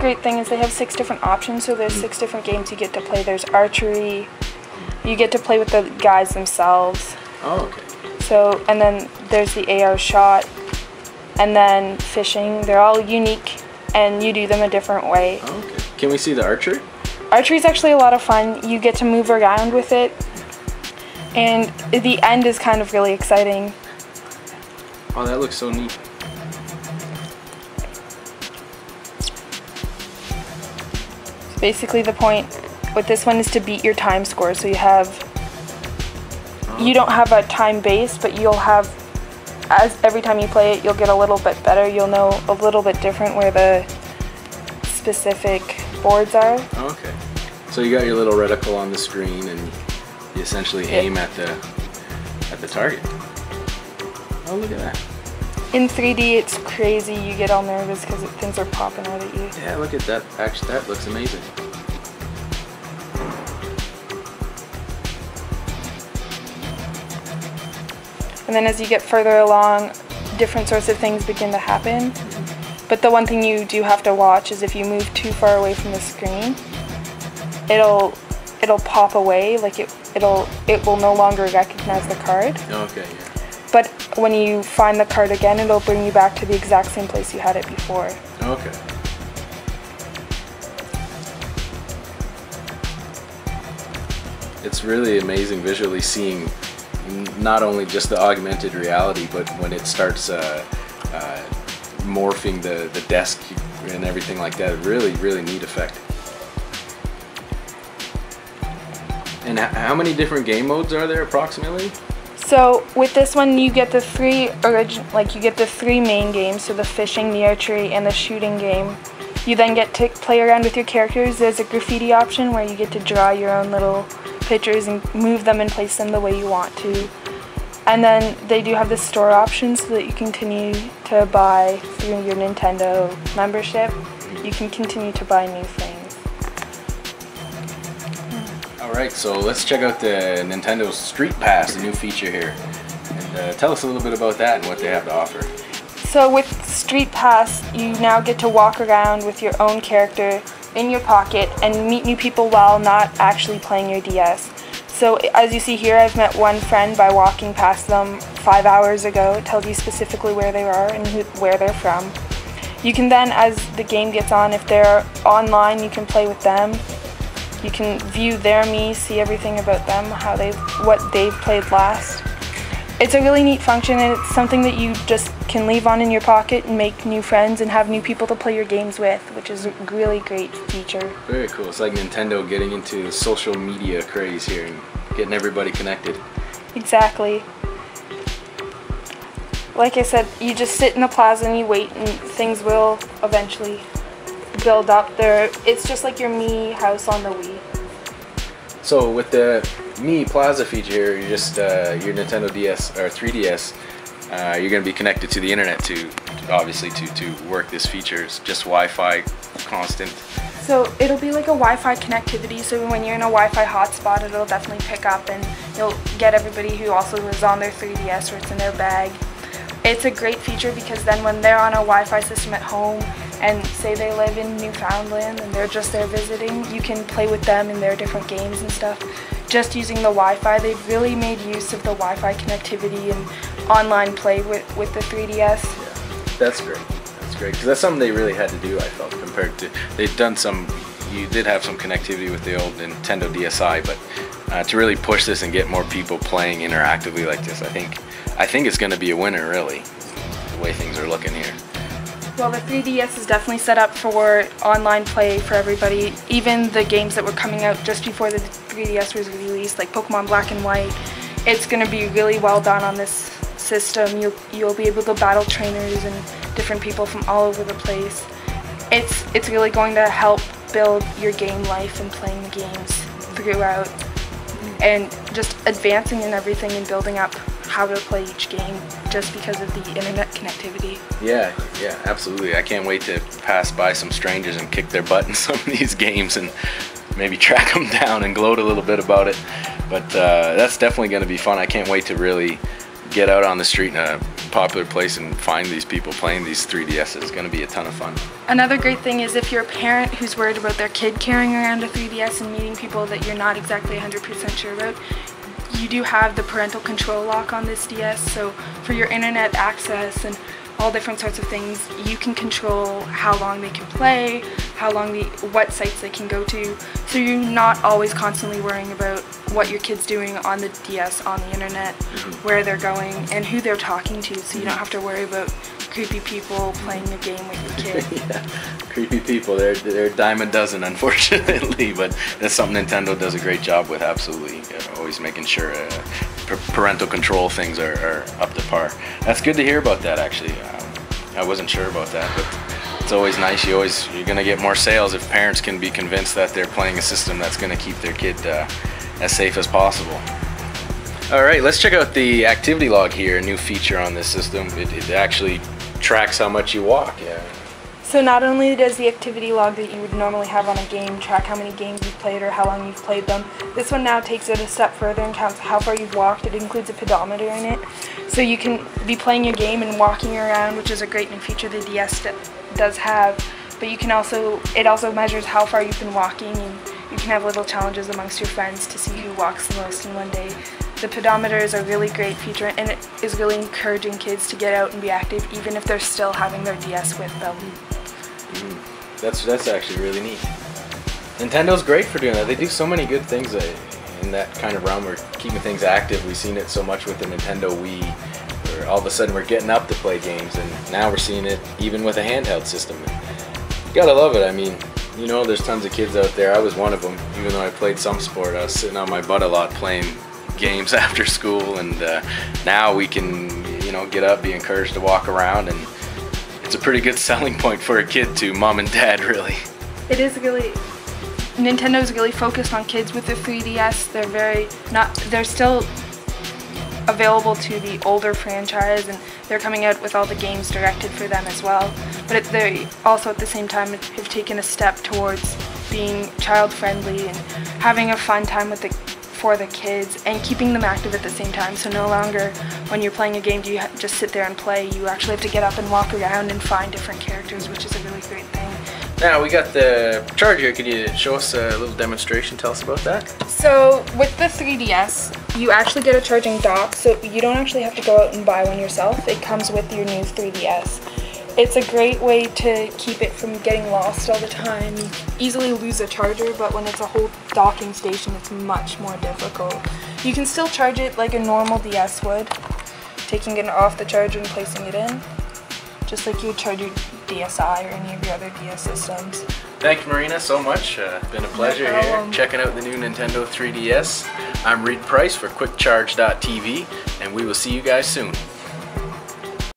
great thing is they have 6 different options, so there's 6 different games you get to play. There's archery, you get to play with the guys themselves. Oh, okay. So, and then there's the AR shot, and then fishing. They're all unique, and you do them a different way. Oh, okay. Can we see the archery? Archery is actually a lot of fun. You get to move around with it, and the end is kind of really exciting. Oh, that looks so neat. Basically, the point with this one is to beat your time score. So you don't have a time base, but you'll have, as every time you play it, you'll get a little bit better. You'll know a little bit different where the specific boards are. Okay. So you got your little reticle on the screen, and you essentially aim at the target. Oh, look at that. In 3D, it's crazy. You get all nervous because things are popping out at you. Yeah, look at that. Actually, that looks amazing. And then as you get further along, different sorts of things begin to happen. But the one thing you do have to watch is if you move too far away from the screen, it'll pop away, like it will no longer recognize the card. Okay, yeah. But when you find the card again, it'll bring you back to the exact same place you had it before. Okay. It's really amazing visually seeing not only just the augmented reality, but when it starts morphing the desk and everything like that. Really, really neat effect. And how many different game modes are there approximately? So with this one, you get the 3 main games, so the fishing, the archery, and the shooting game. You then get to play around with your characters. There's a graffiti option where you get to draw your own little pictures and move them and place them the way you want to. And then they do have the store option so that you continue to buy through your Nintendo membership. You can continue to buy new things. Alright, so let's check out the Nintendo Street Pass, the new feature here. And tell us a little bit about that and what they have to offer. So with Street Pass, you now get to walk around with your own character in your pocket and meet new people while not actually playing your DS. So as you see here, I've met one friend by walking past them 5 hours ago. It tells you specifically where they are and where they're from. You can then, as the game gets on, if they're online, you can play with them. You can view their me, see everything about them, what they've played last. It's a really neat function, and it's something that you just can leave on in your pocket and make new friends and have new people to play your games with, which is a really great feature. Very cool. It's like Nintendo getting into the social media craze here and getting everybody connected. Exactly. Like I said, you just sit in the plaza and you wait, and things will eventually build up there. It's just like your Mii house on the Wii. So with the Mii Plaza feature here, you're just your Nintendo DS or 3DS, you're going to be connected to the internet to work this feature. It's just Wi-Fi constant. So it'll be like a Wi-Fi connectivity, so when you're in a Wi-Fi hotspot, it'll definitely pick up and you'll get everybody who also is on their 3DS or it's in their bag. It's a great feature because then when they're on a Wi-Fi system at home and say they live in Newfoundland and they're just there visiting, you can play with them in their different games and stuff. Just using the Wi-Fi, they've really made use of the Wi-Fi connectivity and online play with the 3DS. Yeah, that's great. That's great because that's something they really had to do, I felt, compared to, you did have some connectivity with the old Nintendo DSi, but to really push this and get more people playing interactively like this, I think it's going to be a winner, really, the way things are looking here. Well, the 3DS is definitely set up for online play for everybody. Even the games that were coming out just before the 3DS was released, like Pokemon Black and White, it's going to be really well done on this system. You'll be able to battle trainers and different people from all over the place. It's really going to help build your game life and playing the games throughout, and just advancing in everything and building up how to play each game just because of the internet connectivity. Yeah, absolutely. I can't wait to pass by some strangers and kick their butt in some of these games and maybe track them down and gloat a little bit about it. But that's definitely going to be fun. I can't wait to really get out on the street in a popular place and find these people playing these 3DS. It's going to be a ton of fun. Another great thing is if you're a parent who's worried about their kid carrying around a 3DS and meeting people that you're not exactly 100% sure about, you do have the parental control lock on this DS, so for your internet access and all different sorts of things, you can control how long they can play, what sites they can go to, so you're not always constantly worrying about what your kid's doing on the DS, on the internet, where they're going, and who they're talking to, so you don't have to worry about creepy people playing a game with your kid. Yeah, creepy people, they're a dime a dozen, unfortunately, but that's something Nintendo does a great job with, absolutely. Always making sure parental control things are up to par. That's good to hear about that, actually. I wasn't sure about that, but it's always nice. You're going to get more sales if parents can be convinced that they're playing a system that's going to keep their kid as safe as possible. Alright, let's check out the activity log here, a new feature on this system. It actually tracks how much you walk. Yeah. So not only does the activity log that you would normally have on a game track how many games you've played or how long you've played them, this one now takes it a step further and counts how far you've walked. It includes a pedometer in it. So you can be playing your game and walking around, which is a great new feature the DS does have. But you can it also measures how far you've been walking, and you can have little challenges amongst your friends to see who walks the most in one day. The pedometer is a really great feature, and it is really encouraging kids to get out and be active even if they're still having their DS with them. That's actually really neat. Nintendo's great for doing that. They do so many good things in that kind of realm. We're keeping things active. We've seen it so much with the Nintendo Wii, where all of a sudden we're getting up to play games, and now we're seeing it even with a handheld system. You gotta love it. I mean, you know, there's tons of kids out there. I was one of them. Even though I played some sport, I was sitting on my butt a lot playing games after school, and now we can, you know, get up, be encouraged to walk around, and it's a pretty good selling point for a kid to mom and dad, really. It is really, Nintendo's really focused on kids with the 3DS. They're still available to the older franchise, and they're coming out with all the games directed for them as well. But they also at the same time have taken a step towards being child friendly and having a fun time for the kids and keeping them active at the same time. So no longer when you're playing a game do you just sit there and play. You actually have to get up and walk around and find different characters, which is a really great thing. Now we got the charger. Could you show us a little demonstration? Tell us about that. So with the 3DS, you actually get a charging dock, so you don't actually have to go out and buy one yourself. It comes with your new 3DS. It's a great way to keep it from getting lost all the time. You easily lose a charger, but when it's a whole docking station, it's much more difficult. You can still charge it like a normal DS would, taking it off the charger and placing it in, just like you would charge your DSi or any of your other DS systems. Thank you, Marina, so much. It's been a pleasure here checking out the new Nintendo 3DS. I'm Reed Price for QuickCharge.tv, and we will see you guys soon.